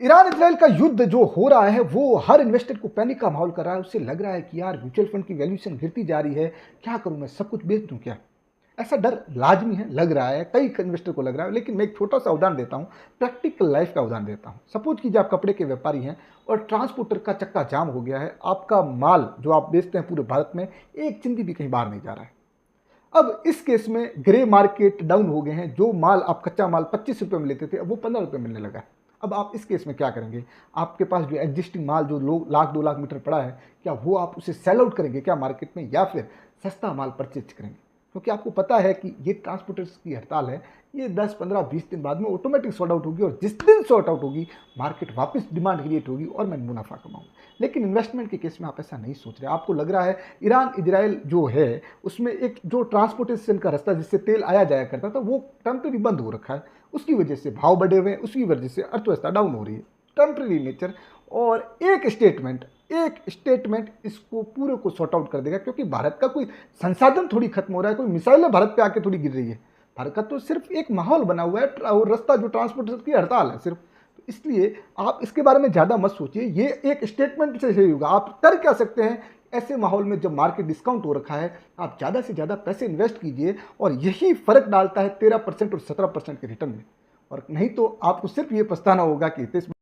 Iran Israel का युद्ध जो हो रहा है वो हर इन्वेस्टर को पैनिक का माहौल कर रहा है। उससे लग रहा है कि यार म्यूचुअल फंड की वैल्यूएशन गिरती जा रही है, क्या करूं मैं, सब कुछ बेच दूं क्या। ऐसा डर लाजमी है, लग रहा है, कई इन्वेस्टर को लग रहा है। लेकिन मैं एक छोटा सा उदाहरण देता हूं, प्रैक्टिकल लाइफ का उदाहरण देता हूं। सपोज कीजिए आप कपड़े के व्यापारी हैं और ट्रांसपोर्टर का चक्का जाम हो गया है, आपका माल जो आप बेचते हैं पूरे भारत में एक चिंदी भी कहीं बाहर नहीं जा रहा है। अब इस केस में ग्रे मार्केट डाउन हो गए हैं, जो माल आप कच्चा माल 25 रुपये में लेते थे अब वो 15 रुपये मिलने लगा है। अब आप इस केस में क्या करेंगे? आपके पास जो एग्जिस्टिंग माल जो लोग लाख 2 लाख मीटर पड़ा है, क्या वो आप उसे सेल आउट करेंगे क्या मार्केट में, या फिर सस्ता माल परचेज करेंगे? क्योंकि आपको पता है कि ये ट्रांसपोर्टर्स की हड़ताल है, ये 10 15 20 दिन बाद में ऑटोमेटिक सॉर्ट आउट होगी, और जिस दिन सॉर्ट आउट होगी मार्केट वापस डिमांड क्रिएट होगी और मैं मुनाफा कमाऊंगा। लेकिन इन्वेस्टमेंट के केस में आप ऐसा नहीं सोच रहे। आपको लग रहा है ईरान इजराइल जो है उसमें एक जो ट्रांसपोर्टेशन का रास्ता जिससे तेल आया जाया करता था वो टेम्परेरी बंद हो रखा है, उसकी वजह से भाव बढ़े हुए हैं, उसकी वजह से अर्थव्यवस्था डाउन हो रही है, टेम्परेरी नेचर। और एक स्टेटमेंट इसको पूरे को सॉर्ट आउट कर देगा, क्योंकि भारत का कोई संसाधन थोड़ी खत्म हो रहा है, कोई मिसाइलें भारत पे आके थोड़ी गिर रही है। भारत का तो सिर्फ एक माहौल बना हुआ है और रास्ता जो ट्रांसपोर्टेशन की हड़ताल है सिर्फ। तो इसलिए आप इसके बारे में ज़्यादा मत सोचिए, ये एक स्टेटमेंट से सही होगा। आप कर क्या सकते हैं ऐसे माहौल में जब मार्केट डिस्काउंट हो रखा है? आप ज़्यादा से ज़्यादा पैसे इन्वेस्ट कीजिए, और यही फर्क डालता है 13% और 17% के रिटर्न में। और नहीं तो आपको सिर्फ ये पछताना होगा कि